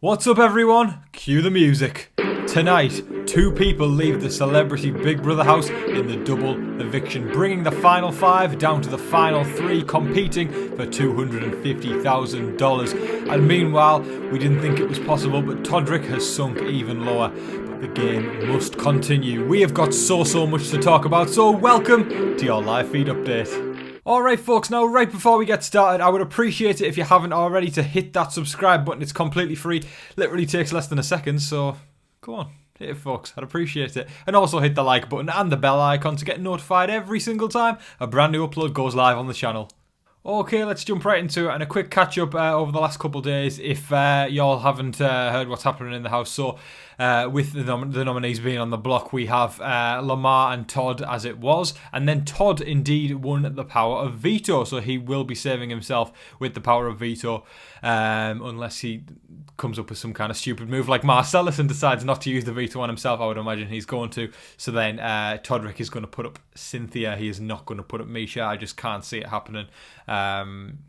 What's up everyone? Cue the music. Tonight, two people leave the celebrity Big Brother house in the double eviction, bringing the final five down to the final three, competing for $250,000. And meanwhile, we didn't think it was possible, but Todrick has sunk even lower. But the game must continue. We have got so much to talk about, so welcome to your live feed update. Alright folks, now right before we get started, I would appreciate it if you haven't already to hit that subscribe button. It's completely free, literally takes less than a second, so go on, hit it folks, I'd appreciate it. And also hit the like button and the bell icon to get notified every single time a brand new upload goes live on the channel. Okay, let's jump right into it, and a quick catch up over the last couple of days if y'all haven't heard what's happening in the house. So with the nominees being on the block, we have Lamar and Todd as it was, and then Todd indeed won the power of veto, so he will be saving himself with the power of veto unless he comes up with some kind of stupid move like Marcellus and decides not to use the veto on himself. I would imagine he's going to. So then Todrick is going to put up Cynthia. He is not going to put up Misha. I just can't see it happening.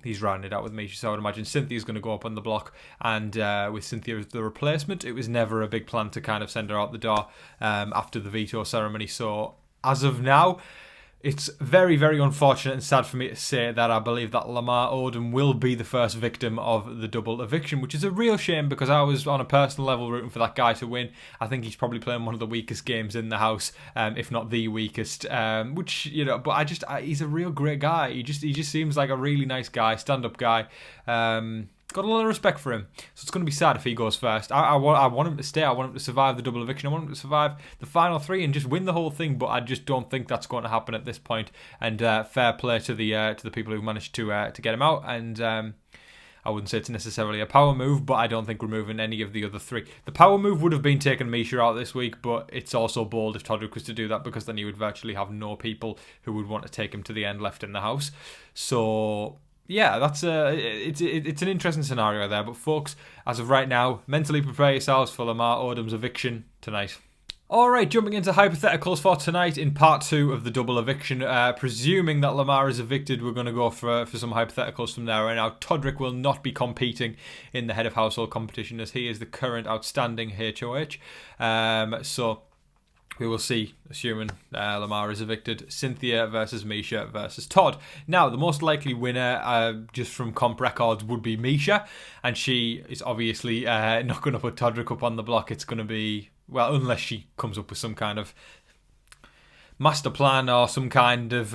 He's rounding it out with Misha, so I would imagine Cynthia's going to go up on the block, and with Cynthia as the replacement, it was never a big plan to kind of send her out the door after the veto ceremony. So as of now, it's very, very unfortunate and sad for me to say that I believe that Lamar Odom will be the first victim of the double eviction, which is a real shame because I was on a personal level rooting for that guy to win. I think he's probably playing one of the weakest games in the house, if not the weakest. Which, you know, but he's a real great guy. He just seems like a really nice guy, stand-up guy. Got a lot of respect for him. So it's going to be sad if he goes first. I want him to stay. I want him to survive the double eviction. I want him to survive the final three and just win the whole thing. But I just don't think that's going to happen at this point. And fair play to the people who managed to get him out. And I wouldn't say it's necessarily a power move, but I don't think removing any of the other three. The power move would have been taking Misha out this week, but it's also bold if Todrick was to do that because then he would virtually have no people who would want to take him to the end left in the house. So yeah, that's it's an interesting scenario there. But folks, as of right now, mentally prepare yourselves for Lamar Odom's eviction tonight. Alright, jumping into hypotheticals for tonight in part 2 of the double eviction. Presuming that Lamar is evicted, we're going to go for some hypotheticals from there. Right now, Todrick will not be competing in the head of household competition as he is the current outstanding HOH. So we will see, assuming Lamar is evicted, Cynthia versus Misha versus Todd. Now, the most likely winner, just from comp records, would be Misha. And she is obviously not going to put Todrick up on the block. It's going to be, well, unless she comes up with some kind of master plan or some kind of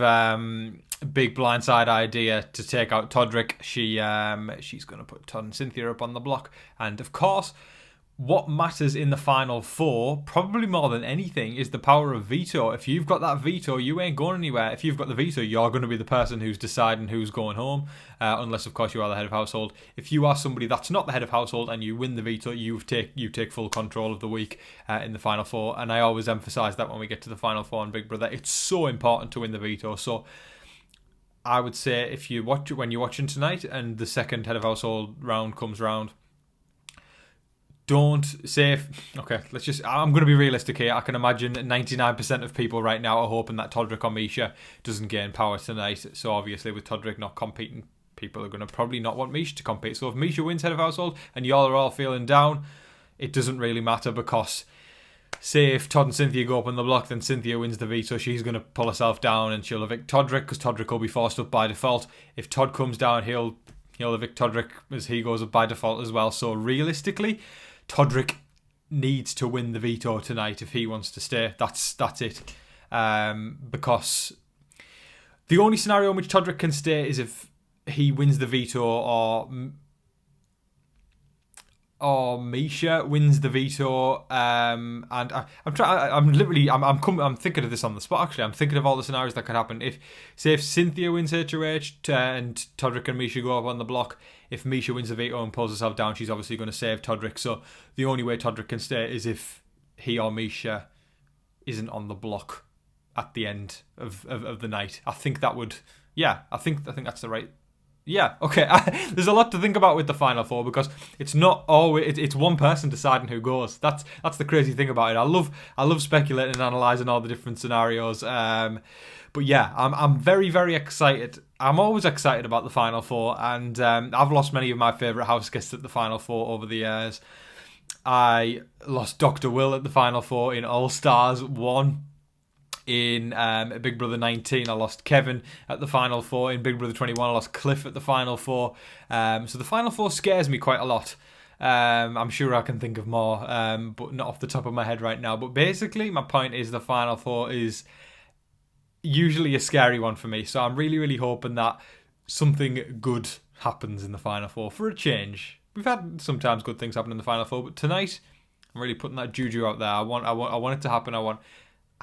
big blindside idea to take out Todrick. She's going to put Todd and Cynthia up on the block. And, of course, what matters in the final four, probably more than anything, is the power of veto. If you've got that veto, you ain't going anywhere. If you've got the veto, you're going to be the person who's deciding who's going home, unless, of course, you are the head of household. If you are somebody that's not the head of household and you win the veto, you take full control of the week in the final four. And I always emphasise that when we get to the final four on Big Brother. It's so important to win the veto. So I would say when you're watching tonight and the second head of household round comes round, don't say, I'm going to be realistic here. I can imagine 99% of people right now are hoping that Todrick or Misha doesn't gain power tonight. So obviously with Todrick not competing, people are going to probably not want Misha to compete. So if Misha wins head of household and y'all are all feeling down, it doesn't really matter because say if Todd and Cynthia go up on the block, then Cynthia wins the veto. She's going to pull herself down and she'll evict Todrick because Todrick will be forced up by default. If Todd comes down, he'll evict Todrick as he goes up by default as well. So realistically, Todrick needs to win the veto tonight if he wants to stay. That's it. Because the only scenario in which Todrick can stay is if he wins the veto or Misha wins the veto. And I'm thinking of this on the spot. Actually, I'm thinking of all the scenarios that could happen. If Cynthia wins HOH and Todrick and Misha go up on the block, if Misha wins the veto and pulls herself down, she's obviously going to save Todrick. So the only way Todrick can stay is if he or Misha isn't on the block at the end of the night. I think that would, yeah. I think that's the right. Yeah, okay. There's a lot to think about with the final four because it's not always it's one person deciding who goes. That's the crazy thing about it. I love speculating and analysing all the different scenarios. But yeah, I'm very, very excited I'm always excited about the Final Four, and I've lost many of my favourite house guests at the Final Four over the years. I lost Dr. Will at the Final Four in All Stars 1. In Big Brother 19, I lost Kevin at the Final Four. In Big Brother 21, I lost Cliff at the Final Four. So the Final Four scares me quite a lot. I'm sure I can think of more, but not off the top of my head right now. But basically, my point is the Final Four is usually a scary one for me. So I'm really, really hoping that something good happens in the Final Four for a change. We've had sometimes good things happen in the Final Four, but tonight I'm really putting that juju out there. I want it to happen. I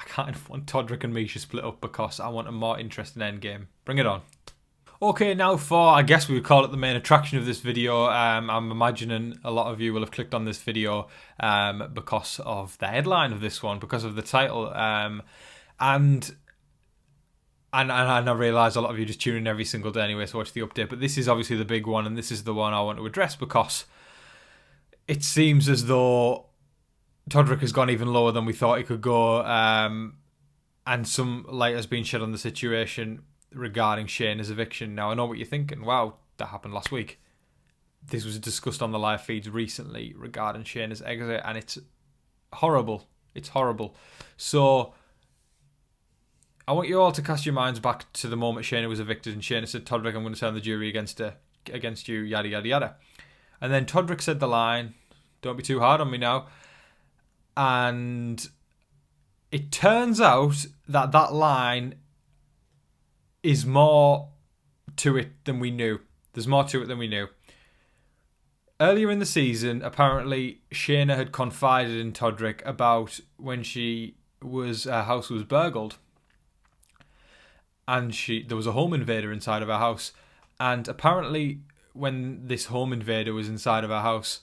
kind of want Todrick and Misha split up because I want a more interesting endgame. Bring it on. Okay, now for, I guess we would call it the main attraction of this video. I'm imagining a lot of you will have clicked on this video because of the headline of this one, because of the title. And I realise a lot of you just tune in every single day anyway to watch the update, but this is obviously the big one, and this is the one I want to address because it seems as though Todrick has gone even lower than we thought he could go, and some light has been shed on the situation regarding Shanna's eviction. Now, I know what you're thinking. Wow, that happened last week. This was discussed on the live feeds recently regarding Shanna's exit, and it's horrible. It's horrible. So I want you all to cast your minds back to the moment Shanna was evicted and Shanna said, Todrick, I'm going to turn the jury against you, yada, yada, yada. And then Todrick said the line, don't be too hard on me now. And it turns out that line is more to it than we knew. There's more to it than we knew. Earlier in the season, apparently, Shanna had confided in Todrick about when her house was burgled. And there was a home invader inside of her house. And apparently, when this home invader was inside of her house,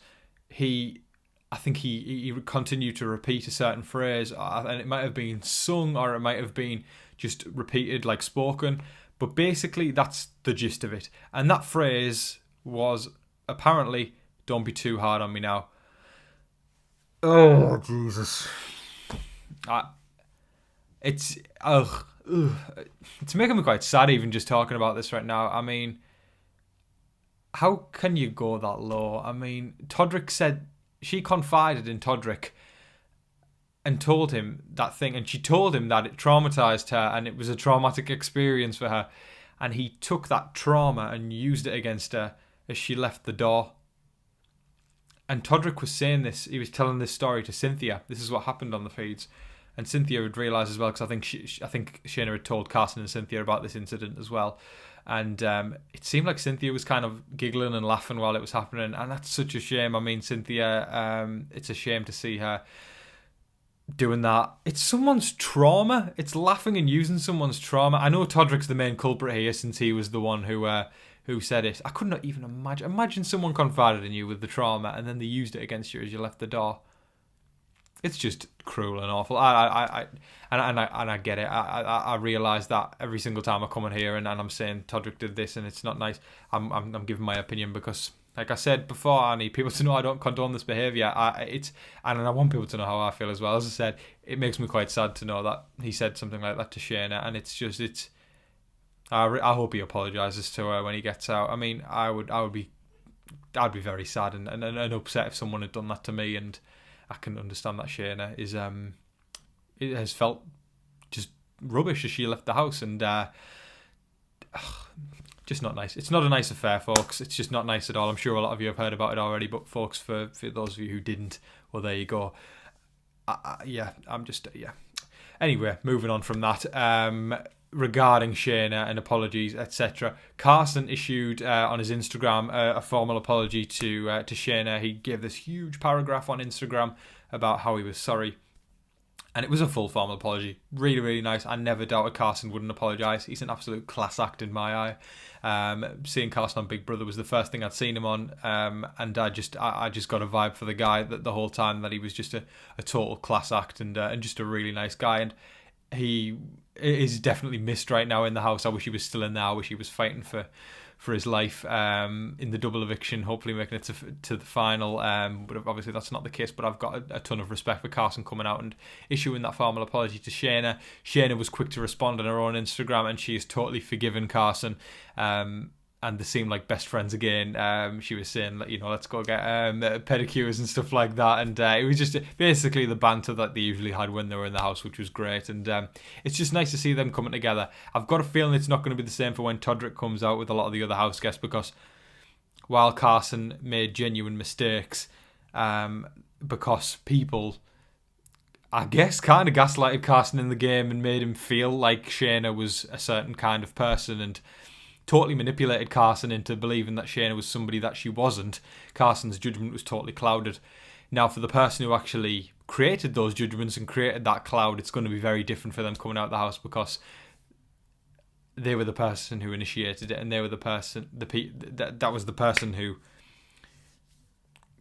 I think he continued to repeat a certain phrase, and it might have been sung or it might have been just repeated, like spoken. But basically, that's the gist of it. And that phrase was apparently, don't be too hard on me now. Oh, Jesus. It's making me quite sad even just talking about this right now. I mean, how can you go that low? I mean, Todrick said, she confided in Todrick and told him that thing, and she told him that it traumatized her and it was a traumatic experience for her, and he took that trauma and used it against her as she left the door. And Todrick was saying this, he was telling this story to Cynthia. This is what happened on the feeds. And Cynthia would realise as well, because I think Shanna had told Carson and Cynthia about this incident as well. And it seemed like Cynthia was kind of giggling and laughing while it was happening. And that's such a shame. I mean, Cynthia, it's a shame to see her doing that. It's someone's trauma. It's laughing and using someone's trauma. I know Todrick's the main culprit here since he was the one who said it. I could not even imagine someone confided in you with the trauma and then they used it against you as you left the door. It's just cruel and awful. I get it. I realise that every single time I come in here and I'm saying Todrick did this and it's not nice. I'm giving my opinion because, like I said before, I need people to know I don't condone this behaviour. And I want people to know how I feel as well. As I said, it makes me quite sad to know that he said something like that to Shanna, and I hope he apologises to her when he gets out. I mean, I'd be very sad and upset if someone had done that to me, and I can understand that Shanna it has felt just rubbish as she left the house, and just not nice. It's not a nice affair, folks. It's just not nice at all. I'm sure a lot of you have heard about it already, but folks, for those of you who didn't, well, there you go. Anyway, moving on from that. Regarding Shanna and apologies, etc., Carson issued on his Instagram a formal apology to Shanna. He gave this huge paragraph on Instagram about how he was sorry, and it was a full formal apology. Really, really nice. I never doubted Carson wouldn't apologise. He's an absolute class act in my eye. Seeing Carson on Big Brother was the first thing I'd seen him on, and I just got a vibe for the guy that the whole time that he was just a total class act and just a really nice guy. And he is definitely missed right now in the house. I wish he was still in there. I wish he was fighting for for his life in the double eviction, hopefully making it to the final. But obviously that's not the case. But I've got a ton of respect for Carson coming out and issuing that formal apology to Shanna. Shanna was quick to respond on her own Instagram, and she has totally forgiven Carson. And they seem like best friends again. She was saying, let's go get pedicures and stuff like that. And it was just basically the banter that they usually had when they were in the house, which was great. And it's just nice to see them coming together. I've got a feeling it's not going to be the same for when Todrick comes out with a lot of the other house guests, because while Carson made genuine mistakes, because people, I guess, kind of gaslighted Carson in the game and made him feel like Shanna was a certain kind of person, and totally manipulated Carson into believing that Shanna was somebody that she wasn't. Carson's judgment was totally clouded. Now, for the person who actually created those judgments and created that cloud, it's going to be very different for them coming out of the house, because they were the person who initiated it, and they were the person, that was the person who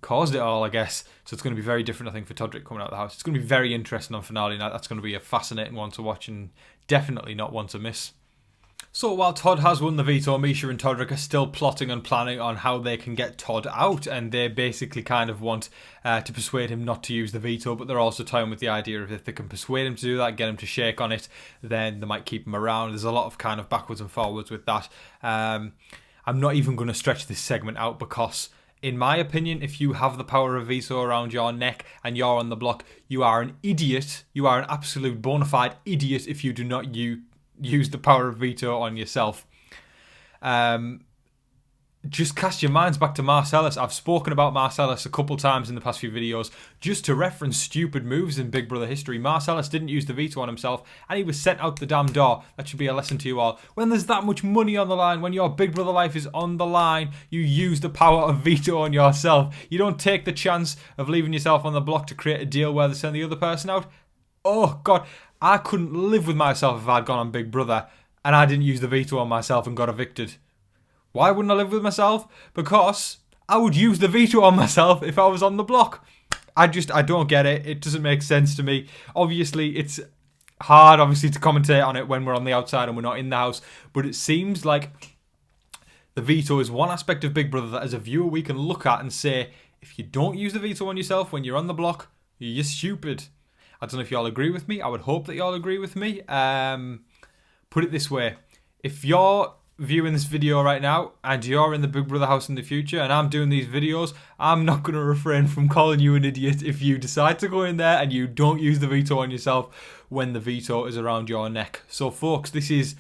caused it all, I guess. So it's going to be very different, I think, for Todrick coming out of the house. It's going to be very interesting on finale night. That's going to be a fascinating one to watch, and definitely not one to miss. So while Todd has won the veto, Misha and Todrick are still plotting and planning on how they can get Todd out, and they basically kind of want to persuade him not to use the veto, but they're also toying with the idea of if they can persuade him to do that, get him to shake on it, then they might keep him around. There's a lot of kind of backwards and forwards with that. I'm not even going to stretch this segment out, because in my opinion, if you have the power of veto around your neck and you're on the block, you are an idiot. You are an absolute bona fide idiot if you do not use the power of veto on yourself. Just cast your minds back to Marcellus. I've spoken about Marcellus a couple times in the past few videos just to reference stupid moves in Big Brother history. Marcellus didn't use the veto on himself and he was sent out the damn door. That should be a lesson to you all. When there's that much money on the line, when your Big Brother life is on the line, you use the power of veto on yourself. You don't take the chance of leaving yourself on the block to create a deal where they send the other person out. Oh God, I couldn't live with myself if I'd gone on Big Brother and I didn't use the veto on myself and got evicted. Why wouldn't I live with myself? Because I would use the veto on myself if I was on the block. I don't get it. It doesn't make sense to me. Obviously, it's hard, to commentate on it when we're on the outside and we're not in the house. But it seems like the veto is one aspect of Big Brother that as a viewer we can look at and say, if you don't use the veto on yourself when you're on the block, you're stupid. I don't know if y'all agree with me. I would hope that y'all agree with me. Put it this way. If you're viewing this video right now and you're in the Big Brother house in the future and I'm doing these videos, I'm not going to refrain from calling you an idiot if you decide to go in there and you don't use the veto on yourself when the veto is around your neck. So folks, this is,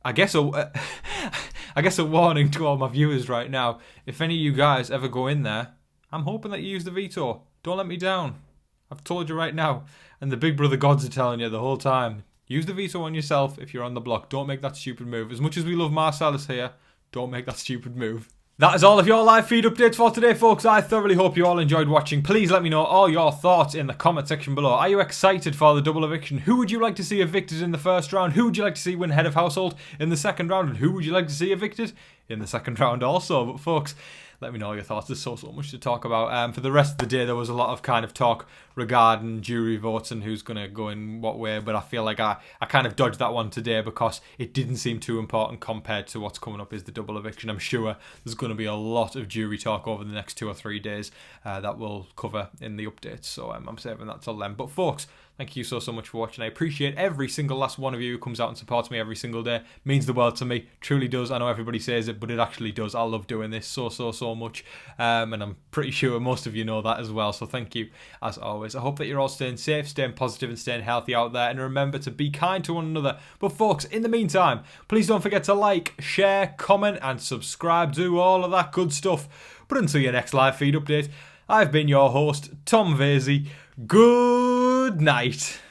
I guess a warning to all my viewers right now. If any of you guys ever go in there, I'm hoping that you use the veto. Don't let me down. I've told you right now. And the Big Brother gods are telling you the whole time. Use the veto on yourself if you're on the block. Don't make that stupid move. As much as we love Marcellus here, don't make that stupid move. That is all of your live feed updates for today, folks. I thoroughly hope you all enjoyed watching. Please let me know all your thoughts in the comment section below. Are you excited for the double eviction? Who would you like to see evicted in the first round? Who would you like to see win head of household in the second round? And who would you like to see evicted in the second round also? But folks, let me know your thoughts. There's so much to talk about. For the rest of the day, there was a lot of kind of talk regarding jury votes and who's going to go in what way. But I feel like I kind of dodged that one today because it didn't seem too important compared to what's coming up is the double eviction. I'm sure there's going to be a lot of jury talk over the next 2 or 3 days that we'll cover in the updates. So I'm saving that till then. But folks, thank you so much for watching. I appreciate every single last one of you who comes out and supports me every single day. It means the world to me. Truly does. I know everybody says it, but it actually does. I love doing this so much. And I'm pretty sure most of you know that as well. So thank you as always. I hope that you're all staying safe, staying positive and staying healthy out there. And remember to be kind to one another. But folks, in the meantime, please don't forget to like, share, comment and subscribe. Do all of that good stuff. But until your next live feed update, I've been your host, Tom Vasey. Good night.